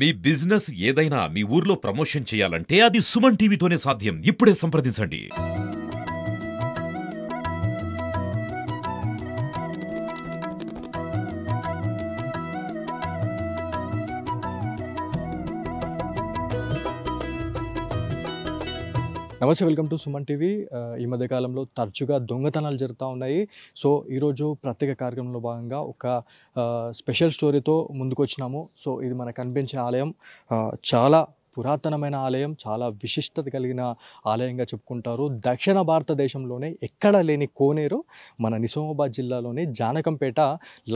మీ business ఏదైనా మీ ఊర్లో promotion చేయాలంటే అది సుమన్ టీవీతోనే సాధ్యం. ఇప్పుడే సంప్రదించండి. నమస్తే, వెల్కమ్ టు సుమన్ టీవీ. ఈ మధ్య కాలంలో తరచుగా దొంగతనాలు జరుగుతూ ఉన్నాయి. సో ఈరోజు ప్రత్యేక కార్యక్రమంలో భాగంగా ఒక స్పెషల్ స్టోరీతో ముందుకొచ్చినాము. సో ఇది మనకు కనిపించే ఆలయం చాలా పురాతనమైన ఆలయం, చాలా విశిష్టత కలిగిన ఆలయంగా చెప్పుకుంటారు. దక్షిణ భారతదేశంలోనే ఎక్కడ లేని కోనేరు మన నిజామాబాద్ జిల్లాలోని జానకంపేట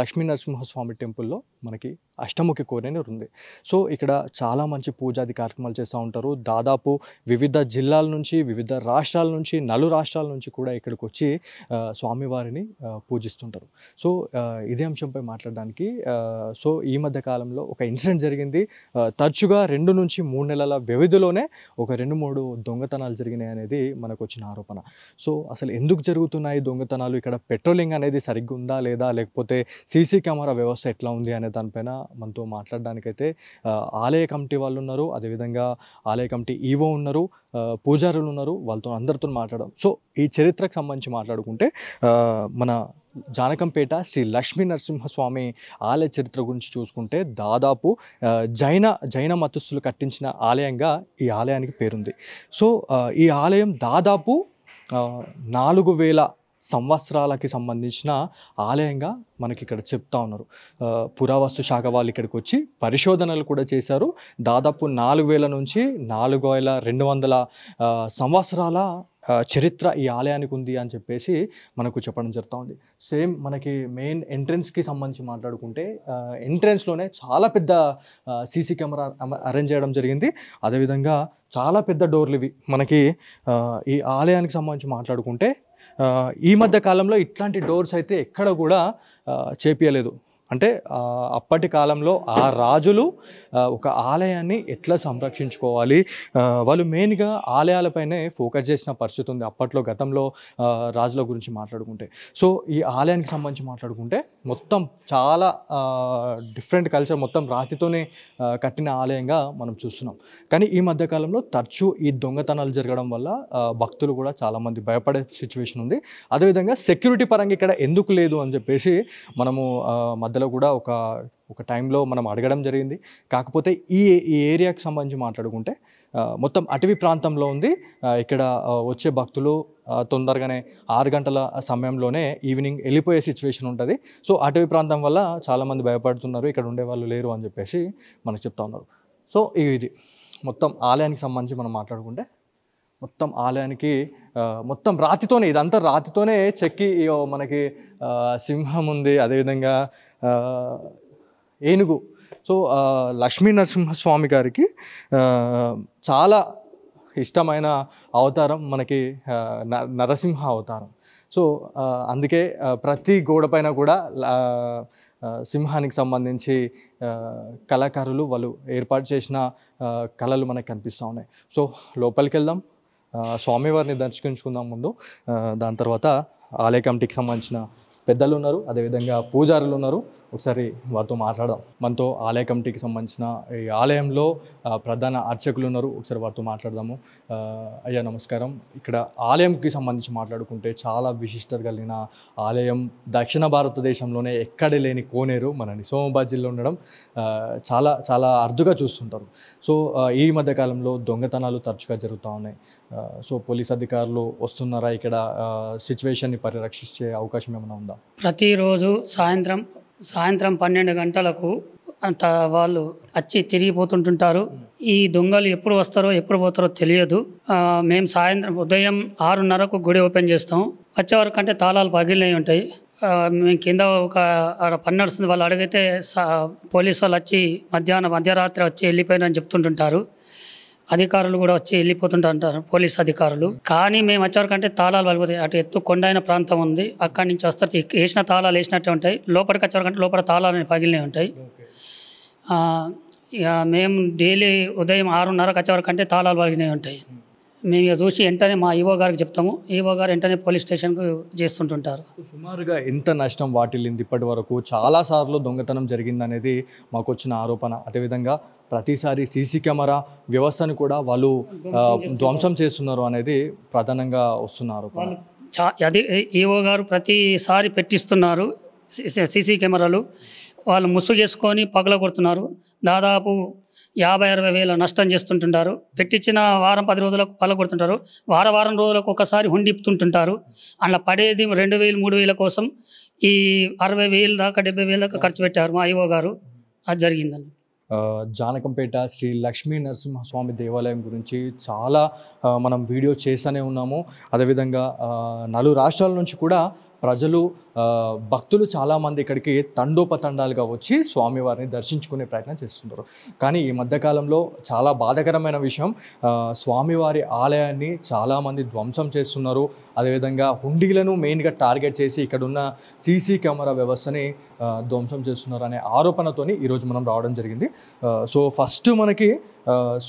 లక్ష్మీ నరసింహస్వామి టెంపుల్లో మనకి అష్టముఖి కోనేరు ఉంది. సో ఇక్కడ చాలా మంచి పూజాది కార్యక్రమాలు చేస్తూ ఉంటారు. దాదాపు వివిధ జిల్లాల నుంచి, వివిధ రాష్ట్రాల నుంచి, రాష్ట్రాల నుంచి కూడా ఇక్కడికి వచ్చి స్వామివారిని పూజిస్తుంటారు. సో ఇదే అంశంపై మాట్లాడడానికి సో ఈ మధ్య కాలంలో ఒక ఇన్సిడెంట్ జరిగింది. తరచుగా 2 నుంచి 3 నెలల వ్యవధిలోనే ఒక 2-3 దొంగతనాలు జరిగినాయి అనేది మనకు వచ్చిన ఆరోపణ. సో అసలు ఎందుకు జరుగుతున్నాయి దొంగతనాలు, ఇక్కడ పెట్రోలింగ్ అనేది సరిగ్గా ఉందా లేదా, లేకపోతే సీసీ కెమెరా వ్యవస్థ ఎట్లా ఉంది అనే దానిపైన మనతో మాట్లాడడానికైతే ఆలయ కమిటీ వాళ్ళు ఉన్నారు, అదేవిధంగా ఆలయ కమిటీ ఈవో ఉన్నారు, పూజారులు ఉన్నారు. వాళ్ళతో అందరితో మాట్లాడడం. సో ఈ చరిత్రకు సంబంధించి మాట్లాడుకుంటే మన జానకంపేట శ్రీ లక్ష్మీ నరసింహస్వామి ఆలయ చరిత్ర గురించి చూసుకుంటే దాదాపు జైన మతస్థులు కట్టించిన ఆలయంగా ఈ ఆలయానికి పేరుంది. సో ఈ ఆలయం దాదాపు 4000 సంవత్సరాలకి సంబంధించిన ఆలయంగా మనకి ఇక్కడ చెప్తా ఉన్నారు. పురావస్తు శాఖ వాళ్ళు ఇక్కడికి వచ్చి పరిశోధనలు కూడా చేశారు. దాదాపు 4000 నుంచి 4200 సంవత్సరాల చరిత్ర ఈ ఆలయానికి ఉంది అని చెప్పేసి మనకు చెప్పడం జరుగుతూ ఉంది. సేమ్ మనకి మెయిన్ ఎంట్రన్స్కి సంబంధించి మాట్లాడుకుంటే ఎంట్రన్స్లోనే చాలా పెద్ద సీసీ కెమెరా అరేంజ్ చేయడం జరిగింది. అదేవిధంగా చాలా పెద్ద డోర్లు ఇవి. మనకి ఈ ఆలయానికి సంబంధించి మాట్లాడుకుంటే ఈ మధ్య కాలంలో ఇట్లాంటి డోర్స్ అయితే ఎక్కడ కూడా చేపియలేదు. అంటే అప్పటి కాలంలో ఆ రాజులు ఒక ఆలయాన్ని ఎట్లా సంరక్షించుకోవాలి, వాళ్ళు మెయిన్గా ఆలయాలపైనే ఫోకస్ చేసిన పరిస్థితి ఉంది అప్పట్లో, గతంలో రాజుల గురించి మాట్లాడుకుంటే. సో ఈ ఆలయానికి సంబంధించి మాట్లాడుకుంటే మొత్తం చాలా డిఫరెంట్ కల్చర్, మొత్తం రాతితోనే కట్టిన ఆలయంగా మనం చూస్తున్నాం. కానీ ఈ మధ్యకాలంలో తరచూ ఈ దొంగతనాలు జరగడం వల్ల భక్తులు కూడా చాలామంది భయపడే సిచ్యువేషన్ ఉంది. అదేవిధంగా సెక్యూరిటీ పరంగా ఇక్కడ ఎందుకు లేదు అని చెప్పేసి మనము మధ్యలో కూడా ఒక టైంలో మనం అడగడం జరిగింది. కాకపోతే ఈ ఏరియాకి సంబంధించి మాట్లాడుకుంటే మొత్తం అటవీ ప్రాంతంలో ఉంది. ఇక్కడ వచ్చే భక్తులు తొందరగానే 6 గంటల సమయంలోనే ఈవినింగ్ వెళ్ళిపోయే సిచ్యువేషన్ ఉంటుంది. సో అటవీ ప్రాంతం వల్ల చాలామంది భయపడుతున్నారు, ఇక్కడ ఉండేవాళ్ళు లేరు అని చెప్పేసి మనకు చెప్తా ఉన్నారు. సో ఇది మొత్తం ఆలయానికి సంబంధించి మనం మాట్లాడుకుంటే మొత్తం ఆలయానికి మొత్తం రాతితోనే, ఇదంతా రాతితోనే చెక్కి మనకి సింహం ఉంది, అదేవిధంగా ఏనుగు. సో లక్ష్మీ నరసింహస్వామి గారికి చాలా ఇష్టమైన అవతారం మనకి నరసింహ అవతారం. సో అందుకే ప్రతి గోడ పైన కూడా సింహానికి సంబంధించి కళాకారులు వాళ్ళు ఏర్పాటు చేసిన కళలు మనకు కనిపిస్తూ ఉన్నాయి. సో లోపలికి వెళ్దాం, స్వామివారిని దర్శించుకుందాం ముందు. దాని తర్వాత ఆలయ కమిటీకి సంబంధించిన పెద్దలు ఉన్నారు, అదేవిధంగా పూజారులు ఉన్నారు. ఒకసారి వారితో మాట్లాడదాం. మనతో ఆలయ కమిటీకి సంబంధించిన ఈ ఆలయంలో ప్రధాన అర్చకులు ఉన్నారు, ఒకసారి వారితో మాట్లాడదాము. అయ్యా నమస్కారం. ఇక్కడ ఆలయంకి సంబంధించి మాట్లాడుకుంటే చాలా విశిష్టత కలిగిన ఆలయం, దక్షిణ భారతదేశంలోనే ఎక్కడ లేని కోనేరు మన నిజామాబాద్ జిల్లా ఉండడం చాలా చాలా అరుదుగా చూస్తుంటారు. సో ఈ మధ్యకాలంలో దొంగతనాలు తరచుగా జరుగుతూ ఉన్నాయి. సో పోలీస్ అధికారులు వస్తున్నారా, ఇక్కడ సిచ్యువేషన్ని పరిరక్షించే అవకాశం ఏమైనా ఉందా? ప్రతిరోజు సాయంత్రం 12 గంటలకు అంత వాళ్ళు వచ్చి తిరిగిపోతుంటుంటారు. ఈ దొంగలు ఎప్పుడు వస్తారో ఎప్పుడు పోతారో తెలియదు. మేము ఉదయం 6:30కు గుడి ఓపెన్ చేస్తాం. వచ్చే వరకు అంటే తాళాలు పగిలినవి ఉంటాయి. మేము కింద ఒక పని నడుస్తుంది, వాళ్ళు అడిగితే పోలీసు వాళ్ళు వచ్చి మధ్యరాత్రి వచ్చి వెళ్ళిపోయినని చెప్తుంటుంటారు. అధికారులు కూడా వచ్చి వెళ్ళిపోతుంటారు, పోలీస్ అధికారులు. కానీ మేము వచ్చేవరకు అంటే తాళాలు పలిపోతాయి. అటు ఎత్తు కొండైన ప్రాంతం ఉంది, అక్కడి నుంచి వస్తారు, వేసిన తాళాలు వేసినట్టే ఉంటాయి. లోపలికి వచ్చేవరకు లోపల తాళాలు పగిలినవి ఉంటాయి. ఇక మేము డైలీ ఉదయం 6:30కు వచ్చేవరకు అంటే తాళాలు పగిలినవి ఉంటాయి. మేము ఇక చూసి వెంటనే మా ఈవో గారికి చెప్తాము. ఈవో గారు వెంటనే పోలీస్ స్టేషన్కు చేస్తుంటుంటారు. సుమారుగా ఎంత నష్టం వాటిల్లింది ఇప్పటి వరకు? చాలాసార్లు దొంగతనం జరిగిందనేది మాకు వచ్చిన ఆరోపణ. అదేవిధంగా ప్రతిసారి సీసీ కెమెరా వ్యవస్థను కూడా వాళ్ళు ధ్వంసం చేస్తున్నారు అనేది ప్రధానంగా వస్తున్నారు. అది ఈఓ గారు ప్రతిసారి పెట్టిస్తున్నారు సీసీ కెమెరాలు. వాళ్ళు ముసుగేసుకొని పగలగొడుతున్నారు. దాదాపు 50-60 వేల నష్టం చేస్తుంటుంటారు. పెట్టించిన వారం 10 రోజులకు పగలగొడుతుంటారు. వారం రోజులకు ఒకసారి హుండిపుతుంటుంటారు. అలా పడేది 2,000 3,000 కోసం ఈ 60,000 దాకా 70,000 దాకా ఖర్చు పెట్టారు మా ఈఓ గారు. అది జరిగిందండి. జానకంపేట శ్రీ లక్ష్మీ నరసింహస్వామి దేవాలయం గురించి చాలా మనం వీడియో చేస్తూనే ఉన్నాము. అదేవిధంగా నలుగు రాష్ట్రాల నుంచి కూడా ప్రజలు భక్తులు చాలామంది ఇక్కడికి తండోపతండాలుగా వచ్చి స్వామివారిని దర్శించుకునే ప్రయత్నం చేస్తున్నారు. కానీ ఈ మధ్యకాలంలో చాలా బాధాకరమైన విషయం, స్వామివారి ఆలయాన్ని చాలామంది ధ్వంసం చేస్తున్నారు. అదేవిధంగా హుండీలను మెయిన్గా టార్గెట్ చేసి ఇక్కడున్న సీసీ కెమెరా వ్యవస్థని ధ్వంసం చేస్తున్నారు అనే ఆరోపణతోని ఈరోజు మనం రావడం జరిగింది. సో ఫస్ట్ మనకి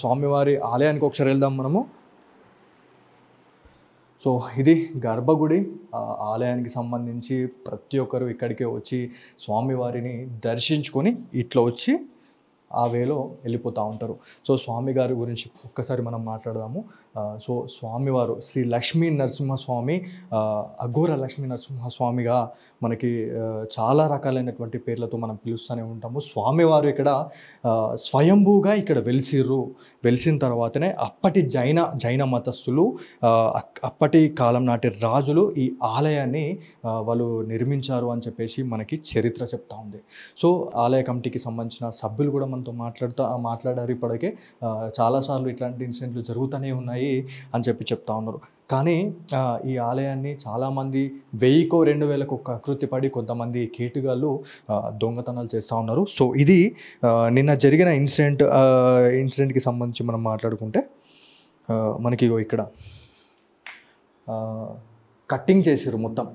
స్వామివారి ఆలయానికి ఒకసారి వెళ్దాం మనము. సో ఇది గర్భగుడి. ఆలయానికి సంబంధించి ప్రతి ఒక్కరు ఇక్కడికే వచ్చి స్వామివారిని దర్శించుకొని ఇట్లా వచ్చి ఆ వేలో వెళ్ళిపోతూ ఉంటారు. సో స్వామి గారి గురించి ఒక్కసారి మనం మాట్లాడదాము. సో స్వామివారు శ్రీ లక్ష్మీ నరసింహస్వామి, అఘోర లక్ష్మీ నరసింహస్వామిగా మనకి చాలా రకాలైనటువంటి పేర్లతో మనం పిలుస్తూనే ఉంటాము. స్వామివారు ఇక్కడ స్వయంభూగా ఇక్కడ వెలిసిన తర్వాతనే అప్పటి జైన మతస్థులు, అప్పటి కాలం నాటి రాజులు ఈ ఆలయాన్ని వాళ్ళు నిర్మించారు అని చెప్పేసి మనకి చరిత్ర చెప్తా ఉంది. సో ఆలయ కమిటీకి సంబంధించిన సభ్యులు కూడా మనతో మాట్లాడారు. ఇప్పటికే చాలాసార్లు ఇట్లాంటి ఇన్సిడెంట్లు జరుగుతూనే ఉన్నాయి అని చెప్తా ఉన్నారు. కానీ ఈ ఆలయాన్ని చాలామంది 1000కో 2000కో కకృతి పడి కొంతమంది కేటుగాళ్ళు దొంగతనాలు చేస్తూ ఉన్నారు. సో ఇది నిన్న జరిగిన ఇన్సిడెంట్కి సంబంధించి మనం మాట్లాడుకుంటే మనకి ఇక్కడ కట్టింగ్ చేసారు మొత్తం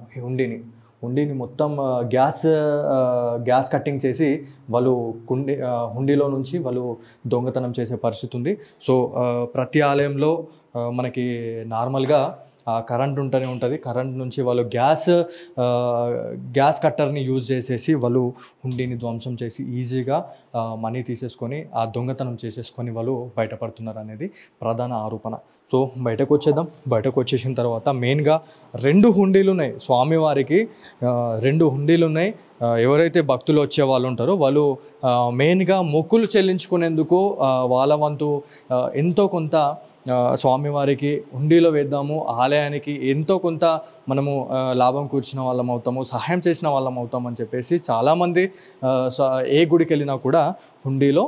హుండీని మొత్తం గ్యాస్ కట్టింగ్ చేసి వాళ్ళు హుండీలో నుంచి వాళ్ళు దొంగతనం చేసే పరిస్థితి ఉంది. సో ప్రతి ఆలయంలో మనకి నార్మల్గా కరెంట్ ఉంటూనే ఉంటుంది. కరెంట్ నుంచి వాళ్ళు గ్యాస్ కట్టర్ని యూజ్ చేసేసి వాళ్ళు హుండీని ధ్వంసం చేసి ఈజీగా మనీ తీసేసుకొని ఆ దొంగతనం చేసేసుకొని వాళ్ళు బయటపడుతున్నారు అనేది ప్రధాన ఆరోపణ. సో బయటకు వచ్చేసిన తర్వాత మెయిన్గా 2 హుండీలు ఉన్నాయి స్వామివారికి. 2 హుండీలు ఉన్నాయి. ఎవరైతే భక్తులు వచ్చే వాళ్ళు ఉంటారో వాళ్ళు మెయిన్గా మొక్కులు చెల్లించుకునేందుకు వాళ్ళ వంతు ఎంతో కొంత స్వామివారికి హుండీలో వేద్దాము, ఆలయానికి ఎంతో కొంత మనము లాభం కూర్చిన వాళ్ళం అవుతాము, సహాయం చేసిన వాళ్ళం అవుతాం అని చెప్పేసి చాలామంది ఏ గుడికి వెళ్ళినా కూడా హుండీలో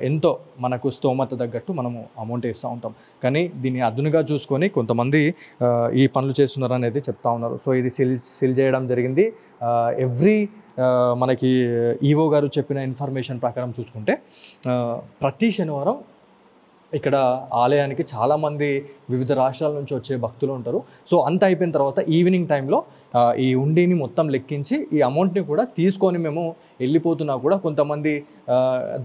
ఎంతో మనకు స్తోమత తగ్గట్టు మనము అమౌంట్ వేస్తూ ఉంటాం. కానీ దీన్ని అదునుగా చూసుకొని కొంతమంది ఈ పనులు చేస్తున్నారు అనేది చెప్తా ఉన్నారు. సో ఇది సీల్ చేయడం జరిగింది. మనకి ఈవో గారు చెప్పిన ఇన్ఫర్మేషన్ ప్రకారం చూసుకుంటే ప్రతి శనివారం ఇక్కడ ఆలయానికి చాలామంది వివిధ రాష్ట్రాల నుంచి వచ్చే భక్తులు ఉంటారు. సో అంత అయిపోయిన తర్వాత ఈవినింగ్ టైంలో ఈ హుండీని మొత్తం లెక్కించి ఈ అమౌంట్ని కూడా తీసుకొని మేము వెళ్ళిపోతున్నా కూడా కొంతమంది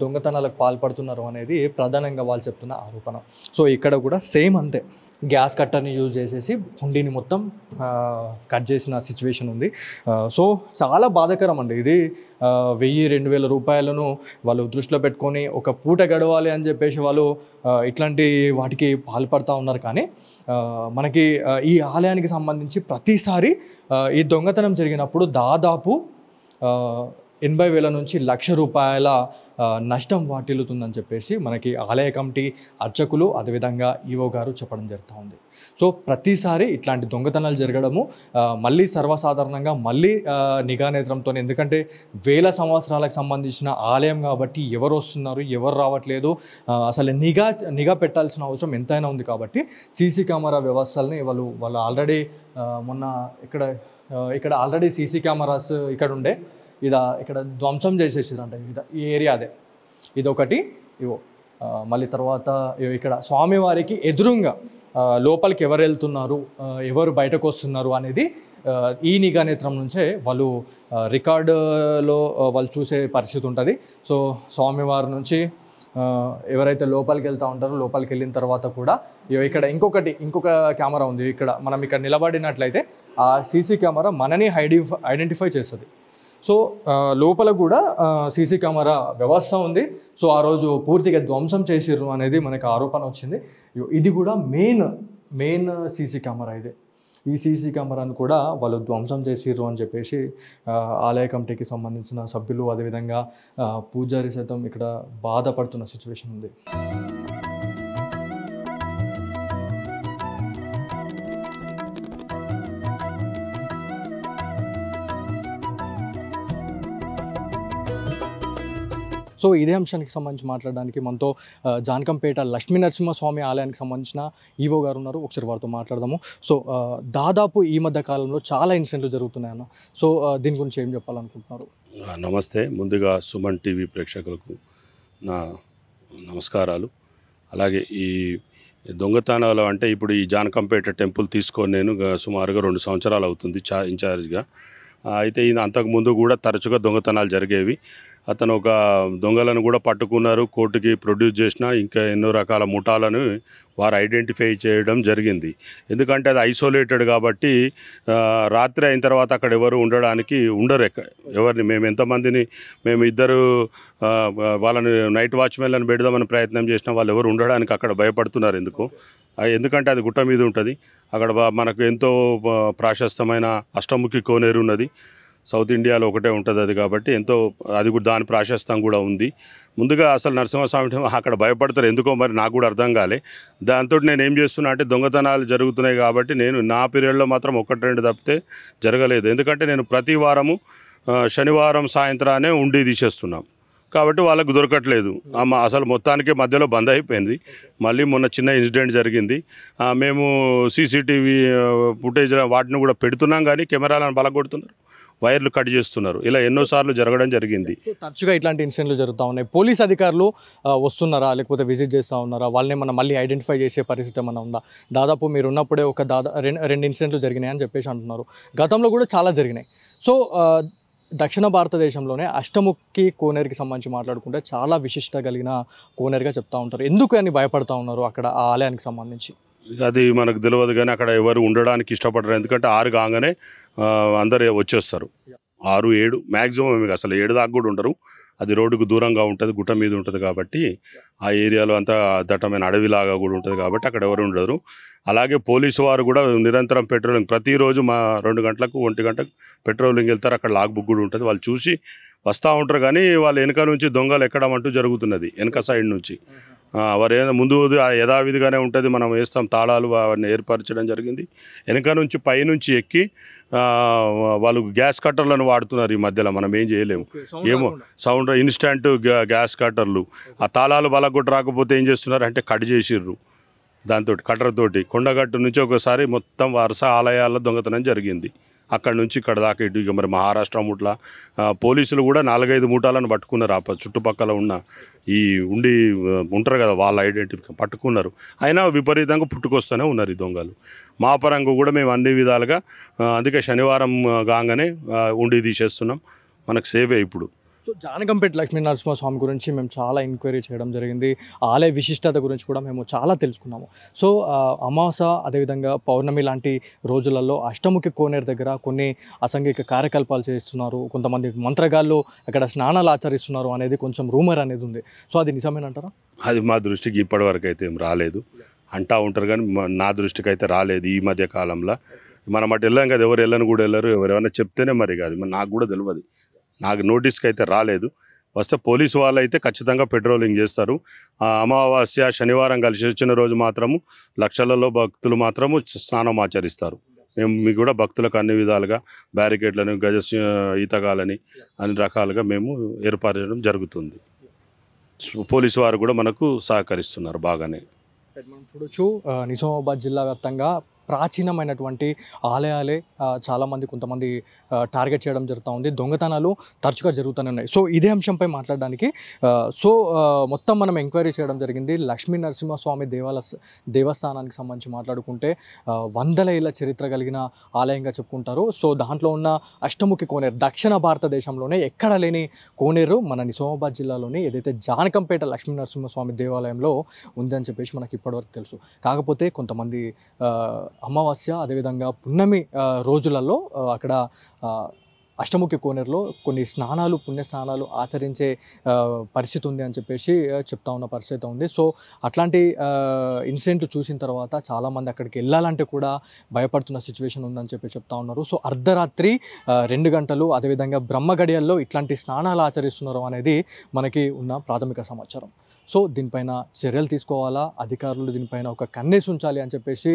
దొంగతనాలకు పాల్పడుతున్నారు అనేది ప్రధానంగా వాళ్ళు చెప్తున్న ఆరోపణ. సో ఇక్కడ కూడా సేమ్ అంతే, గ్యాస్ కట్టర్ని యూజ్ చేసేసి హుండీని మొత్తం కట్ చేసిన సిచ్యువేషన్ ఉంది. సో చాలా బాధాకరం అండి ఇది. 1000-2000 రూపాయలను వాళ్ళు దృష్టిలో పెట్టుకొని ఒక పూట గడవాలి అని చెప్పేసి వాళ్ళు ఇట్లాంటి వాటికి పాల్పడుతూ ఉన్నారు. కానీ మనకి ఈ ఆలయానికి సంబంధించి ప్రతిసారి ఈ దొంగతనం జరిగినప్పుడు దాదాపు 80,000 నుంచి 1,00,000 రూపాయల నష్టం వాటిల్లుతుందని చెప్పేసి మనకి ఆలయ కమిటీ అర్చకులు అదేవిధంగా ఈవో గారు చెప్పడం జరుగుతూ ఉంది. సో ప్రతిసారి ఇట్లాంటి దొంగతనాలు జరగడము మళ్ళీ సర్వసాధారణంగా మళ్ళీ నిఘా నేత్రంతో, ఎందుకంటే వేల సంవత్సరాలకు సంబంధించిన ఆలయం కాబట్టి ఎవరు వస్తున్నారు ఎవరు రావట్లేదు అసలు నిఘా పెట్టాల్సిన అవసరం ఎంతైనా ఉంది. కాబట్టి సీసీ కెమెరా వ్యవస్థల్ని వాళ్ళు ఆల్రెడీ మొన్న ఇక్కడ ఆల్రెడీ సీసీ కెమెరాస్ ఇక్కడ ఉండే ఇక్కడ ధ్వంసం చేసేసారంట. ఈ ఏరియా అదే ఇదొకటి. మళ్ళీ తర్వాత ఇక్కడ స్వామివారికి ఎదురుగా లోపలికి ఎవరు వెళ్తున్నారు ఎవరు బయటకు వస్తున్నారు అనేది ఈ నిఘా నేత్రం నుంచే వాళ్ళు రికార్డులో వాళ్ళు చూసే పరిస్థితి ఉంటుంది. సో స్వామివారి నుంచి ఎవరైతే లోపలికి వెళ్తూ ఉంటారో లోపలికి వెళ్ళిన తర్వాత కూడా ఇక్కడ ఇంకొక కెమెరా ఉంది. మనం ఇక్కడ నిలబడినట్లయితే ఆ సీసీ కెమెరా మనని ఐడెంటిఫై చేస్తుంది. సో లోపల కూడా సీసీ కెమెరా వ్యవస్థ ఉంది. సో ఆ రోజు పూర్తిగా ధ్వంసం చేసిర్రు అనేది మనకి ఆరోపణ వచ్చింది. ఇది కూడా మెయిన్ సీసీ కెమెరా ఇది. ఈ సీసీ కెమెరాను కూడా వాళ్ళు ధ్వంసం చేసిర్రు అని చెప్పేసి ఆలయ కమిటీకి సంబంధించిన సభ్యులు, అదేవిధంగా పూజారి సైతం ఇక్కడ బాధపడుతున్న సిచ్యువేషన్ ఉంది. సో ఇదే అంశానికి సంబంధించి మాట్లాడడానికి మనతో జానకంపేట లక్ష్మీ నరసింహస్వామి ఆలయానికి సంబంధించిన ఈవో గారు ఉన్నారు. ఒకసారి వారితో మాట్లాడదాము. సో దాదాపు ఈ మధ్య కాలంలో చాలా ఇన్సిడెంట్లు జరుగుతున్నాయన్న. సో దీని గురించి ఏం చెప్పాలనుకుంటున్నారు? నమస్తే. ముందుగా సుమన్ టీవీ ప్రేక్షకులకు నా నమస్కారాలు. అలాగే ఈ దొంగతనాలు అంటే ఇప్పుడు ఈ జానకంపేట టెంపుల్ తీసుకొని నేను సుమారుగా 2 సంవత్సరాలు అవుతుంది ఇన్ఛార్జ్గా. అయితే ఈయన అంతకుముందు కూడా తరచుగా దొంగతనాలు జరిగేవి. అతను ఒక దొంగలను కూడా పట్టుకున్నారు, కోర్టుకి ప్రొడ్యూస్ చేసిన, ఇంకా ఎన్నో రకాల ముఠాలను వారు ఐడెంటిఫై చేయడం జరిగింది. ఎందుకంటే అది ఐసోలేటెడ్ కాబట్టి రాత్రి అయిన తర్వాత అక్కడ ఎవరు ఉండడానికి ఉండరు. ఎవరిని మేము ఇద్దరు వాళ్ళని నైట్ వాచ్మెన్లను పెడదామని ప్రయత్నం చేసినా వాళ్ళు ఎవరు ఉండడానికి అక్కడ భయపడుతున్నారు. ఎందుకంటే అది గుట్ట మీద ఉంటుంది. అక్కడ మనకు ఎంతో ప్రాశస్తమైన అష్టముఖి కోనేరు ఉన్నది. సౌత్ ఇండియాలో ఒకటే ఉంటుంది అది. కాబట్టి అది కూడా దాని ప్రాశస్తం కూడా ఉంది. ముందుగా అసలు నరసింహస్వామి అక్కడ భయపడతారు ఎందుకో మరి నాకు కూడా అర్థం కాలే. దాంతో నేను ఏం చేస్తున్నా అంటే దొంగతనాలు జరుగుతున్నాయి కాబట్టి నేను నా పీరియడ్లో మాత్రం 1-2 తప్పితే జరగలేదు. ఎందుకంటే నేను ప్రతి వారము శనివారం సాయంత్రానే ఉండి తీసేస్తున్నాం కాబట్టి వాళ్ళకు దొరకట్లేదు. అసలు మొత్తానికి మధ్యలో బంద్ అయిపోయింది. మళ్ళీ మొన్న చిన్న ఇన్సిడెంట్ జరిగింది. మేము సీసీటీవీ ఫుటేజ్ వాటిని కూడా పెడుతున్నాం కానీ కెమెరాలను బలగొడుతున్నారు, వైర్లు కట్ చేస్తున్నారు. ఇలా ఎన్నోసార్లు జరగడం జరిగింది. తరచుగా ఇట్లాంటి ఇన్సిడెంట్లు జరుగుతూ ఉన్నాయి. పోలీస్ అధికారులు వస్తున్నారా లేకపోతే విజిట్ చేస్తూ ఉన్నారా? వాళ్ళని ఏమన్నా మళ్ళీ ఐడెంటిఫై చేసే పరిస్థితి ఏమన్నా ఉందా? దాదాపు మీరు ఉన్నప్పుడే ఒక 2 ఇన్సిడెంట్లు జరిగినాయి అని చెప్పేసి అంటున్నారు. గతంలో కూడా చాలా జరిగినాయి. సో దక్షిణ భారతదేశంలోనే అష్టముఖి కోనేరుకి సంబంధించి మాట్లాడుకుంటే చాలా విశిష్టత కలిగిన కోనేరుగా చెప్తా ఉంటారు. ఎందుకు అని భయపడతా ఉన్నారు అక్కడ ఆ ఆలయానికి సంబంధించి? అది మనకు తెలియదు కానీ అక్కడ ఎవరు ఉండడానికి ఇష్టపడరు. ఎందుకంటే 6 కాగానే అందరు వచ్చేస్తారు. 6-7 మ్యాక్సిమం, మీకు అసలు 7 దాకా కూడా ఉండరు. అది రోడ్డుకు దూరంగా ఉంటుంది, గుట్ట మీద ఉంటుంది కాబట్టి ఆ ఏరియాలో అంతా దట్టమైన అడవిలాగా కూడా ఉంటుంది కాబట్టి అక్కడ ఎవరు ఉండరు. అలాగే పోలీసు వారు కూడా నిరంతరం పెట్రోలింగ్, ప్రతిరోజు 2 గంటలకు 1 గంటకు పెట్రోలింగ్ వెళ్తారు. అక్కడ లాగ్ బుక్ కూడా ఉంటుంది. వాళ్ళు చూసి వస్తూ ఉంటారు కానీ వాళ్ళు వెనక నుంచి దొంగలు ఎక్కడం అంటూ జరుగుతున్నది. వెనక సైడ్ నుంచి వారు ముందు యథావిధిగానే ఉంటుంది. మనం వేస్తాం తాళాలు అవన్నీ ఏర్పరచడం జరిగింది. వెనక నుంచి పైనుంచి ఎక్కి వాళ్ళు గ్యాస్ కట్టర్లను వాడుతున్నారు. ఈ మధ్యలో మనం ఏం చేయలేము. సౌండ్ ఇన్స్టంట్ గ్యాస్ కట్టర్లు. ఆ తాళాలు బలగొట్టు రాకపోతే ఏం చేస్తున్నారు అంటే కట్ చేసిర్రు. దాంతో కట్టర్తోటి కొండగట్టు నుంచి ఒకసారి మొత్తం వరుస ఆలయాల్లో దొంగతనం జరిగింది. అక్కడ నుంచి ఇక్కడ దాకా ఇటు మరి మహారాష్ట్ర ముట్ల పోలీసులు కూడా 4-5 మూటాలను పట్టుకున్నారు. ఆ చుట్టుపక్కల ఉన్న ఉంటారు కదా వాళ్ళ ఐడెంటిఫికేషన్ పట్టుకున్నారు. అయినా విపరీతంగా పుట్టుకొస్తూనే ఉన్నారు ఈ దొంగలు. మా పరంగా కూడా మేము అన్ని విధాలుగా అందుకే శనివారం కాగానే ఉండి తీసేస్తున్నాం. మనకు సేవే ఇప్పుడు. సో జానకంపేట లక్ష్మీ నరసింహస్వామి గురించి మేము చాలా ఎంక్వైరీ చేయడం జరిగింది. ఆలయ విశిష్టత గురించి కూడా మేము చాలా తెలుసుకున్నాము. సో అమావాస అదేవిధంగా పౌర్ణమి లాంటి రోజులలో అష్టముఖి కోనేరు దగ్గర కొన్ని అసాంఘిక కార్యకలాపాలు చేస్తున్నారు, కొంతమంది మంత్రగాళ్ళు అక్కడ స్నానాలు ఆచరిస్తున్నారు అనేది కొంచెం రూమర్ అనేది ఉంది. సో అది నిజమేనంటారా? అది మా దృష్టికి ఇప్పటివరకు అయితే ఏం రాలేదు. అంటా ఉంటారు కానీ నా దృష్టికి అయితే రాలేదు ఈ మధ్య కాలంలో. మనం అటు వెళ్ళాం కదా, ఎవరు వెళ్ళని కూడా వెళ్ళరు. ఎవరైనా చెప్తేనే మరి కాదు, నాకు కూడా తెలియదు. నాకు నోటీస్కి అయితే రాలేదు. వస్తే పోలీసు వాళ్ళు అయితే ఖచ్చితంగా పెట్రోలింగ్ చేస్తారు. అమావాస్య శనివారం కలిసి వచ్చిన రోజు మాత్రము లక్షలలో భక్తులు మాత్రము స్నానం ఆచరిస్తారు. మేము మీకు కూడా భక్తులకు అన్ని విధాలుగా బ్యారికేడ్లను, ఈతగాలని అన్ని రకాలుగా మేము ఏర్పాటు చేయడం జరుగుతుంది. పోలీసు వారు కూడా మనకు సహకరిస్తున్నారు బాగానే. మనం చూడొచ్చు నిజామాబాద్ జిల్లా వ్యాప్తంగా ప్రాచీనమైనటువంటి ఆలయాలే చాలామంది కొంతమంది టార్గెట్ చేయడం జరుగుతూ ఉంది. దొంగతనాలు తరచుగా జరుగుతూనే ఉన్నాయి. సో ఇదే అంశంపై మాట్లాడడానికి మొత్తం మనం ఎంక్వైరీ చేయడం జరిగింది. లక్ష్మీ నరసింహస్వామి దేవస్థానానికి సంబంధించి మాట్లాడుకుంటే 100 ఏళ్ల చరిత్ర కలిగిన ఆలయంగా చెప్పుకుంటారు. సో దాంట్లో ఉన్న అష్టముఖి కోనేరు దక్షిణ భారతదేశంలోనే ఎక్కడ లేని కోనేరు మన నిజామాబాద్ జిల్లాలోని ఏదైతే జానకంపేట లక్ష్మీ నరసింహస్వామి దేవాలయంలో ఉందని చెప్పేసి మనకి ఇప్పటివరకు తెలుసు. కాకపోతే కొంతమంది అమావాస్య అదేవిధంగా పున్నమి రోజులలో అక్కడ అష్టముఖి కోనేరులో కొన్ని స్నానాలు పుణ్య స్నానాలు ఆచరించే పరిస్థితి ఉంది అని చెప్పేసి చెప్తా ఉన్న పరిస్థితి ఉంది. సో అట్లాంటి ఇన్సిడెంట్లు చూసిన తర్వాత చాలామంది అక్కడికి వెళ్ళాలంటే కూడా భయపడుతున్న సిచ్యువేషన్ ఉందని చెప్పి చెప్తా ఉన్నారు. సో అర్ధరాత్రి 2 గంటలు అదేవిధంగా బ్రహ్మ గడియల్లో ఇట్లాంటి స్నానాలు ఆచరిస్తున్నారు అనేది మనకి ఉన్న ప్రాథమిక సమాచారం. సో దీనిపైన చర్యలు తీసుకోవాలా, అధికారులు దీనిపైన ఒక కన్నేసి ఉంచాలి అని చెప్పేసి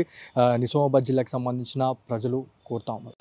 నిజామాబాద్ జిల్లాకు సంబంధించిన ప్రజలు కోరుతా ఉన్నారు.